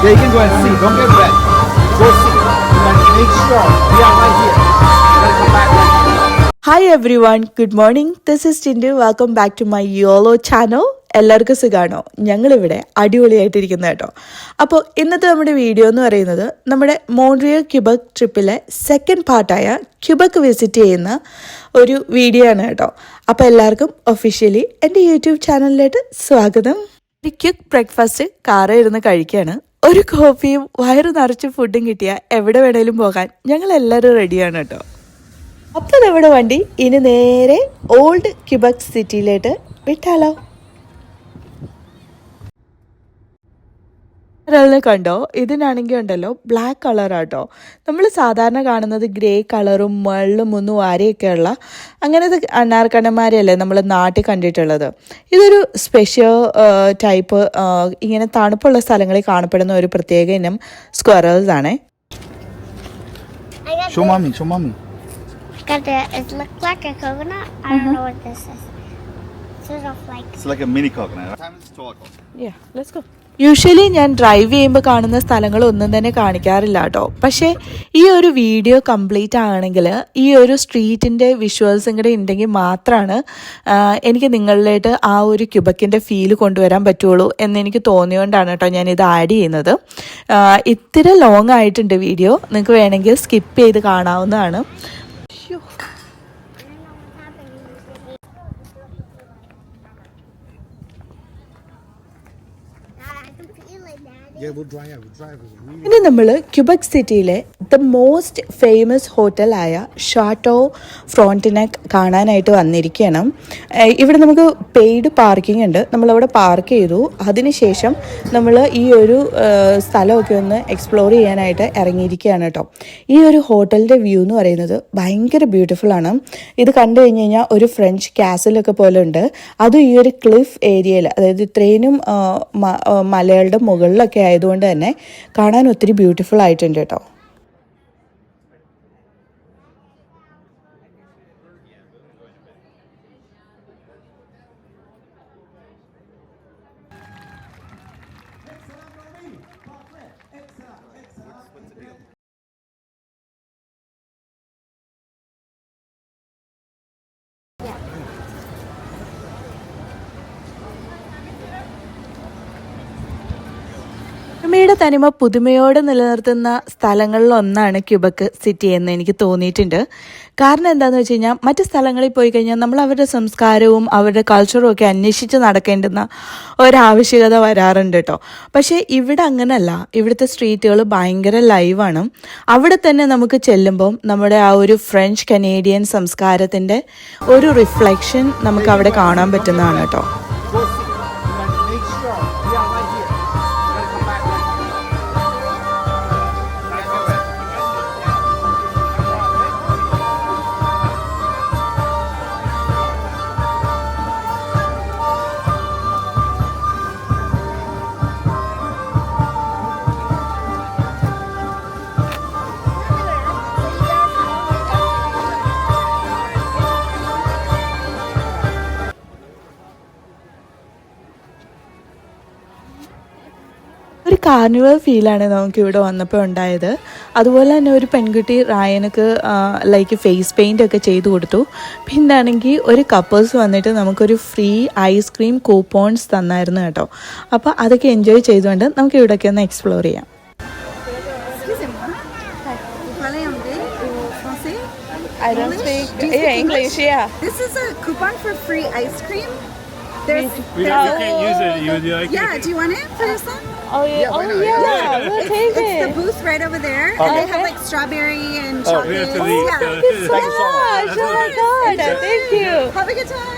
Yeah, you can go and see. Don't get wet. Go see. But make sure we are right here. You gotta come back right here. Hi everyone, good morning. This is Tindu. Welcome back to my YOLO channel. എല്ലാവർക്കും സുഖാണോ? ഞങ്ങളിവിടെ അടിപൊളിയായിട്ടിരിക്കുന്ന കേട്ടോ. അപ്പോൾ ഇന്നത്തെ നമ്മുടെ video എന്ന് പറയുന്നത് നമ്മുടെ മോൺട്രിയൽ ക്യൂബക് ട്രിപ്പിലെ സെക്കൻഡ് പാർട്ടായ ക്യൂബക് വിസിറ്റ് ചെയ്യുന്ന ഒരു വീഡിയോ ആണ് കേട്ടോ. അപ്പോൾ എല്ലാവർക്കും ഒഫീഷ്യലി എൻ്റെ യൂട്യൂബ് ചാനലിലേക്ക് സ്വാഗതം. ഒരു ക്വിക്ക് ബ്രേക്ക്ഫാസ്റ്റ് കാറിൽ ഇരുന്ന് കഴിക്കുകയാണ്. ഒരു കോഫിയും വയറ് നിറച്ച് ഫുഡും കിട്ടിയാൽ എവിടെ വേണേലും പോകാൻ ഞങ്ങൾ എല്ലാവരും റെഡിയാണ് കേട്ടോ. അപ്പോൾ നമ്മുടെ വണ്ടി ഇനി നേരെ ഓൾഡ് ക്യൂബക് സിറ്റിയിലേക്ക് വിട്ടാലോ. ഒരാളിനെ കണ്ടോ? ഇതിനാണെങ്കിൽ ഉണ്ടല്ലോ ബ്ലാക്ക് കളറാട്ടോ. നമ്മൾ സാധാരണ കാണുന്നത് ഗ്രേ കളറും മുകളിലും ഒന്നും വാരയൊക്കെയുള്ള അങ്ങനത്തെ അണ്ണാർക്കണ്ണന്മാരെയല്ലേ നമ്മൾ നാട്ടിൽ കണ്ടിട്ടുള്ളത്. ഇതൊരു സ്പെഷ്യൽ ടൈപ്പ് ഇങ്ങനെ തണുപ്പുള്ള സ്ഥലങ്ങളിൽ കാണപ്പെടുന്ന ഒരു പ്രത്യേക ഇനം സ്ക്വറൽസ് ആണേ. Show mommy. It looks like a coconut. I don't know what this is. Sort of like. It's like a mini coconut. Time is 12 o'clock. Yeah, let's go. Usually ഞാൻ ഡ്രൈവ് ചെയ്യുമ്പോൾ കാണുന്ന സ്ഥലങ്ങളൊന്നും തന്നെ കാണിക്കാറില്ല കേട്ടോ. പക്ഷേ ഈ ഒരു വീഡിയോ കംപ്ലീറ്റ് ആണെങ്കിൽ ഈ ഒരു സ്ട്രീറ്റിൻ്റെ വിഷ്വൽസും കൂടെ ഉണ്ടെങ്കിൽ മാത്രമാണ് എനിക്ക് നിങ്ങളിലേക്ക് ആ ഒരു ക്യൂബക്കിൻ്റെ ഫീൽ കൊണ്ടുവരാൻ പറ്റുള്ളൂ എന്നെനിക്ക് തോന്നിയോണ്ടാണ് കേട്ടോ ഞാനിത് ആഡ് ചെയ്യുന്നത്. ഇത്തിരി ലോങ് ആയിട്ടുണ്ട് വീഡിയോ, നിങ്ങൾക്ക് വേണമെങ്കിൽ സ്കിപ്പ് ചെയ്ത് കാണാവുന്നതാണ്. ഇനി നമ്മൾ ക്യൂബക് സിറ്റിയിലെ ദ മോസ്റ്റ് ഫേമസ് ഹോട്ടലായ ഷാട്ടോ ഫ്രോണ്ടിനെക് കാണാനായിട്ട് വന്നിരിക്കണം. ഇവിടെ നമുക്ക് പെയ്ഡ് പാർക്കിംഗ് ഉണ്ട്. നമ്മളവിടെ പാർക്ക് ചെയ്തു. അതിനുശേഷം നമ്മൾ ഈ ഒരു സ്ഥലമൊക്കെ ഒന്ന് എക്സ്പ്ലോർ ചെയ്യാനായിട്ട് ഇറങ്ങിയിരിക്കുകയാണ് കേട്ടോ. ഈ ഒരു ഹോട്ടലിൻ്റെ വ്യൂ എന്ന് പറയുന്നത് ഭയങ്കര ബ്യൂട്ടിഫുൾ ആണ്. ഇത് കണ്ടു കഴിഞ്ഞ് കഴിഞ്ഞാൽ ഒരു ഫ്രഞ്ച് കാസിലൊക്കെ പോലെ ഉണ്ട്. അതും ഈ ഒരു ക്ലിഫ് ഏരിയയിൽ, അതായത് ഇത്രയും മലകളുടെ മുകളിലൊക്കെ ആയതുകൊണ്ട് തന്നെ കാണാൻ ഒത്തിരി ബ്യൂട്ടിഫുൾ ആയിട്ടുണ്ട് കേട്ടോ. യുടെ തനിമ പുതുമയോടെ നിലനിർത്തുന്ന സ്ഥലങ്ങളിലൊന്നാണ് ക്യൂബക് സിറ്റി എന്ന് എനിക്ക് തോന്നിയിട്ടുണ്ട്. കാരണം എന്താണെന്ന് വെച്ച് കഴിഞ്ഞാൽ മറ്റ് സ്ഥലങ്ങളിൽ പോയി കഴിഞ്ഞാൽ നമ്മൾ അവരുടെ സംസ്കാരവും അവരുടെ കൾച്ചറും ഒക്കെ അന്വേഷിച്ച് നടക്കേണ്ടുന്ന ഒരാവശ്യകത വരാറുണ്ട് കേട്ടോ. പക്ഷേ ഇവിടെ അങ്ങനല്ല. ഇവിടുത്തെ സ്ട്രീറ്റുകൾ ഭയങ്കര ലൈവാണ്. അവിടെ തന്നെ നമുക്ക് ചെല്ലുമ്പം നമ്മുടെ ആ ഒരു ഫ്രഞ്ച് കനേഡിയൻ സംസ്കാരത്തിൻ്റെ ഒരു റിഫ്ലക്ഷൻ നമുക്ക് അവിടെ കാണാൻ പറ്റുന്നതാണ് കേട്ടോ. ഒരു കാർണിവൽ ഫീലാണ് നമുക്ക് ഇവിടെ വന്നപ്പോൾ ഉണ്ടായത്. അതുപോലെ തന്നെ ഒരു പെൺകുട്ടി റായനക്ക് ലൈക്ക് ഫേസ് പെയിൻ്റ് ഒക്കെ ചെയ്ത് കൊടുത്തു. പിന്നാണെങ്കിൽ ഒരു കപ്പിൾസ് വന്നിട്ട് നമുക്കൊരു ഫ്രീ ഐസ്ക്രീം കൂപ്പോൺസ് തന്നായിരുന്നു കേട്ടോ. അപ്പോൾ അതൊക്കെ എൻജോയ് ചെയ്തുകൊണ്ട് നമുക്ക് ഇവിടെയൊക്കെ ഒന്ന് എക്സ്പ്ലോർ ചെയ്യാം. I don't speak English. Yeah. This is a coupon for free ice cream. You can't use it. You would like yeah, do you want it for your son? Oh yeah, we'll take it. It's the booth right over there. Okay. And they have like strawberry and chocolate. Thank you so much. Oh my God, thank you. Have a good time.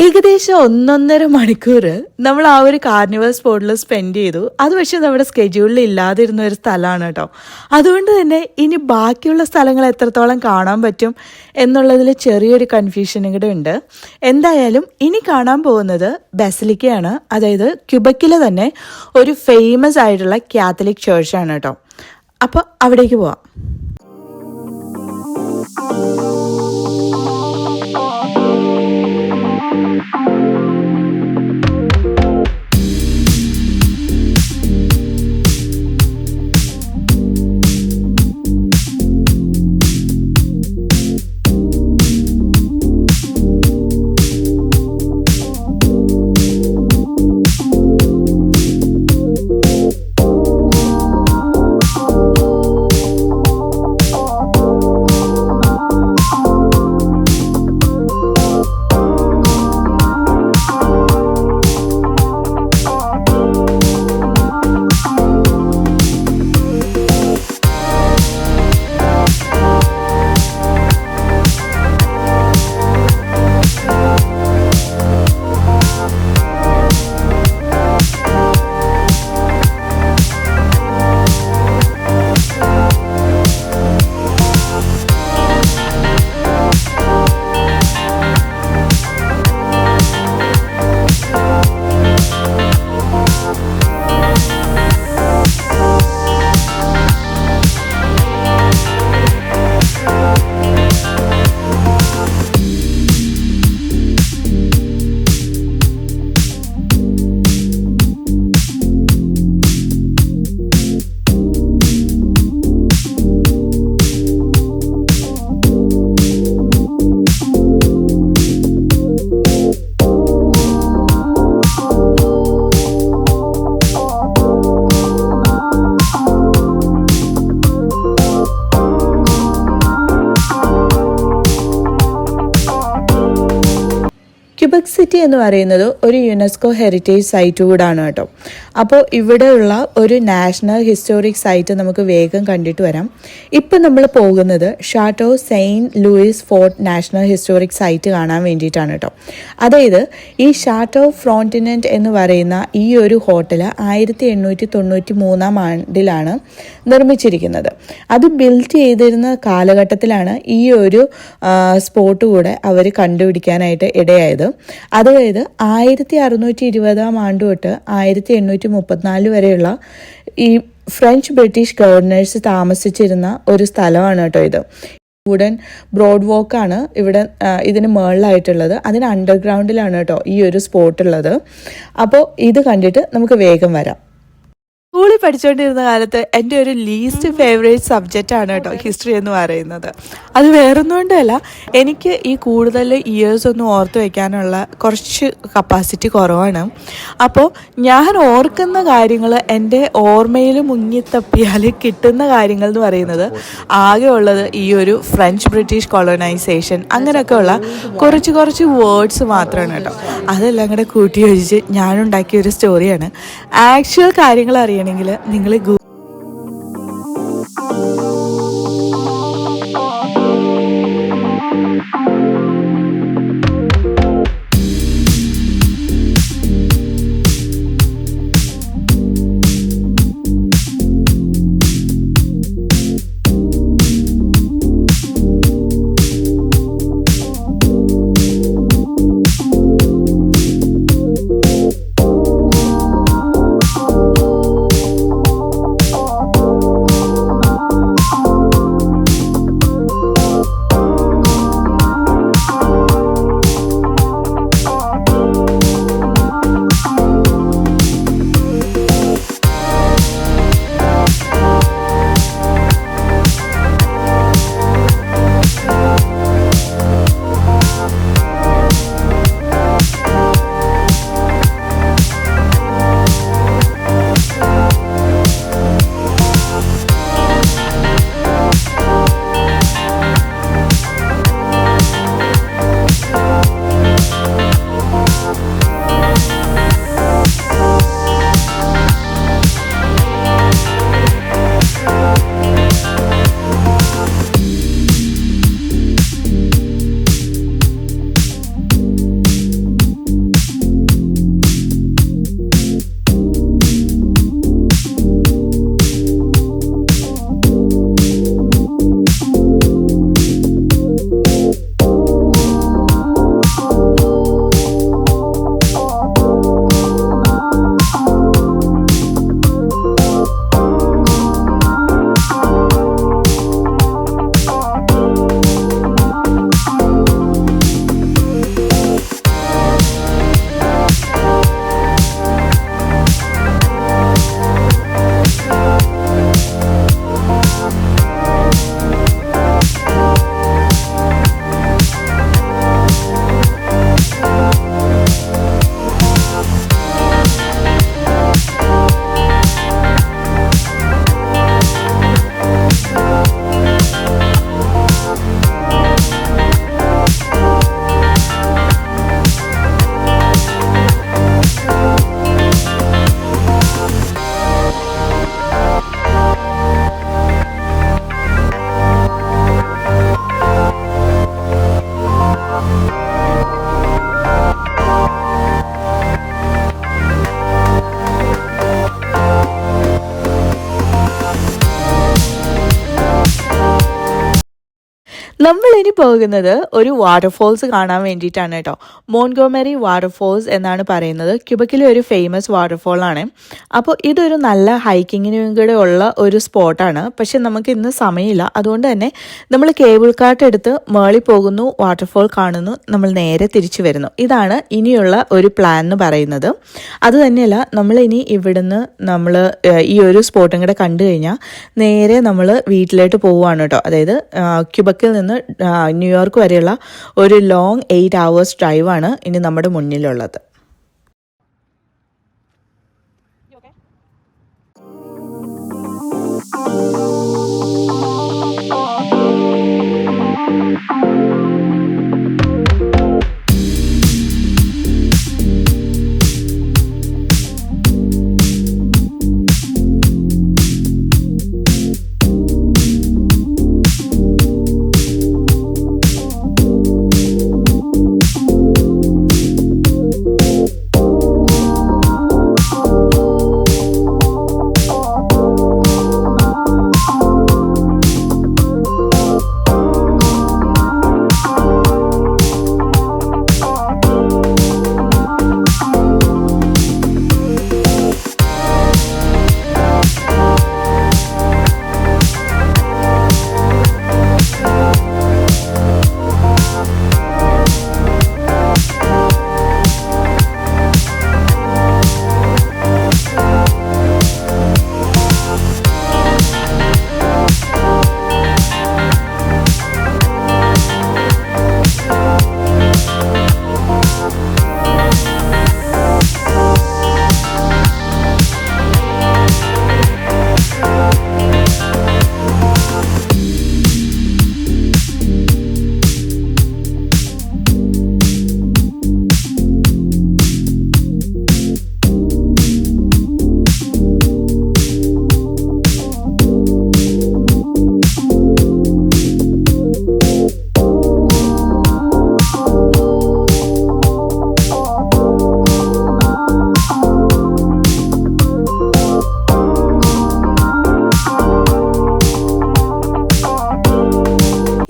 ഏകദേശം 1.5 മണിക്കൂർ നമ്മൾ ആ ഒരു carnival സ്പോട്ടിൽ spend ചെയ്തു. അത് പക്ഷേ നമ്മുടെ സ്കെഡ്യൂളിൽ ഇല്ലാതിരുന്ന ഒരു സ്ഥലമാണ് കേട്ടോ. അതുകൊണ്ട് തന്നെ ഇനി ബാക്കിയുള്ള സ്ഥലങ്ങൾ എത്രത്തോളം കാണാൻ പറ്റും എന്നുള്ളതിൽ ചെറിയൊരു കൺഫ്യൂഷനും കൂടെ ഉണ്ട്. എന്തായാലും ഇനി കാണാൻ പോകുന്നത് ബസിലിക്കയാണ്. അതായത് ക്യൂബക്കിലെ തന്നെ ഒരു ഫേമസ് ആയിട്ടുള്ള കാത്തലിക് ചർച്ചാണ് കേട്ടോ. അപ്പോൾ അവിടേക്ക് പോവാം. ക്യൂബക് സിറ്റി എന്ന് പറയുന്നത് ഒരു യുനെസ്കോ ഹെറിറ്റേജ് സൈറ്റ് കൂടാണ് കേട്ടോ. അപ്പോൾ ഇവിടെയുള്ള ഒരു നാഷണൽ ഹിസ്റ്റോറിക് സൈറ്റ് നമുക്ക് വേഗം കണ്ടിട്ട് വരാം. ഇപ്പം നമ്മൾ പോകുന്നത് Chateau Saint Louis Fort National Historic Site കാണാൻ വേണ്ടിയിട്ടാണ് കേട്ടോ. അതായത് ഈ ഷാട്ടോ ഫ്രോണ്ടിനൻറ്റ് എന്ന് പറയുന്ന ഈ ഒരു ഹോട്ടൽ 1893 ആണ്ടിലാണ് നിർമ്മിച്ചിരിക്കുന്നത്. അത് ബിൽറ്റ് ചെയ്തിരുന്ന കാലഘട്ടത്തിലാണ് ഈ ഒരു സ്പോട്ട് കൂടെ അവർ കണ്ടുപിടിക്കാനായിട്ട് ഇടയായത്. അതായത് 1620 ആണ്ട് തൊട്ട് 1834 വരെയുള്ള ഈ ഫ്രഞ്ച് ബ്രിട്ടീഷ് ഗവർണേഴ്സ് താമസിച്ചിരുന്ന ഒരു സ്ഥലമാണ് കേട്ടോ ഇത്. വുഡൻ ബ്രോഡ് വോക്കാണ് ഇവിടെ ഇതിന് മുകളിലായിട്ടുള്ളത്. അതിന് അണ്ടർഗ്രൗണ്ടിലാണ് കേട്ടോ ഈ ഒരു സ്പോട്ട് ഉള്ളത്. അപ്പോൾ ഇത് കണ്ടിട്ട് നമുക്ക് വേഗം വരാം. സ്കൂളിൽ പഠിച്ചുകൊണ്ടിരുന്ന കാലത്ത് എൻ്റെ ഒരു ലീസ്റ്റ് ഫേവറേറ്റ് സബ്ജക്റ്റാണ് കേട്ടോ ഹിസ്റ്ററി എന്ന് പറയുന്നത്. അത് വേറൊന്നും കൊണ്ടല്ല, എനിക്ക് ഈ കൂടുതൽ ഇയേഴ്സ് ഒന്നും ഓർത്ത് വയ്ക്കാനുള്ള കുറച്ച് കപ്പാസിറ്റി കുറവാണ്. അപ്പോൾ ഞാൻ ഓർക്കുന്ന കാര്യങ്ങൾ എൻ്റെ ഓർമ്മയിൽ മുങ്ങിത്തപ്പിയാൽ കിട്ടുന്ന കാര്യങ്ങൾ എന്ന് പറയുന്നത് ആകെ ഉള്ളത് ഈ ഒരു ഫ്രഞ്ച് ബ്രിട്ടീഷ് കൊളോണൈസേഷൻ അങ്ങനെയൊക്കെയുള്ള കുറച്ച് വേർഡ്സ് മാത്രമാണ് കേട്ടോ. അതെല്ലാം കൂടെ കൂട്ടി യോജിച്ച് ഞാനുണ്ടാക്കിയ ഒരു സ്റ്റോറിയാണ്. ആക്ച്വൽ കാര്യങ്ങൾ അറിയണമെങ്കിൽ നിങ്ങൾ നമ്മളിനി പോകുന്നത് ഒരു വാട്ടർഫോൾസ് കാണാൻ വേണ്ടിയിട്ടാണ് കേട്ടോ. മോൺഗോമറി വാട്ടർഫോൾസ് എന്നാണ് പറയുന്നത്. ക്യൂബക്കിലെ ഒരു ഫേമസ് വാട്ടർഫോൾ ആണ്. അപ്പോൾ ഇതൊരു നല്ല ഹൈക്കിങ്ങിനും കൂടെ ഉള്ള ഒരു സ്പോട്ടാണ്. പക്ഷെ നമുക്ക് ഇന്ന് സമയമില്ല. അതുകൊണ്ട് തന്നെ നമ്മൾ കേബിൾ കാർട്ട് എടുത്ത് മേളിൽ പോകുന്നു, വാട്ടർഫോൾ കാണുന്നു, നമ്മൾ നേരെ തിരിച്ചു വരുന്നു. ഇതാണ് ഇനിയുള്ള ഒരു പ്ലാൻ എന്ന് പറയുന്നത്. അതുതന്നെയല്ല, നമ്മളിനി ഇവിടുന്ന് നമ്മൾ ഈ ഒരു സ്പോട്ടും കൂടെ കണ്ടു കഴിഞ്ഞാൽ നേരെ നമ്മൾ വീട്ടിലോട്ട് പോവുകയാണ് കേട്ടോ. അതായത് ക്യൂബക്കിൽ നിന്ന് ന്യൂയോർക്ക് വരെയുള്ള ഒരു ലോങ് 8 hours ഡ്രൈവാണ് ഇനി നമ്മുടെ മുന്നിലുള്ളത്.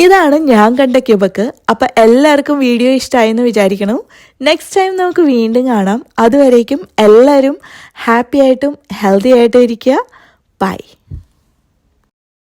ഇതാണ് ഞാൻ കണ്ട ക്യൂബക്ക്. അപ്പം എല്ലാവർക്കും വീഡിയോ ഇഷ്ടമായെന്ന് വിചാരിക്കണം. നെക്സ്റ്റ് ടൈം നമുക്ക് വീണ്ടും കാണാം. അതുവരേക്കും എല്ലാവരും ഹാപ്പി ആയിട്ടും ഹെൽത്തി ആയിട്ടും ഇരിക്കുക. ബൈ.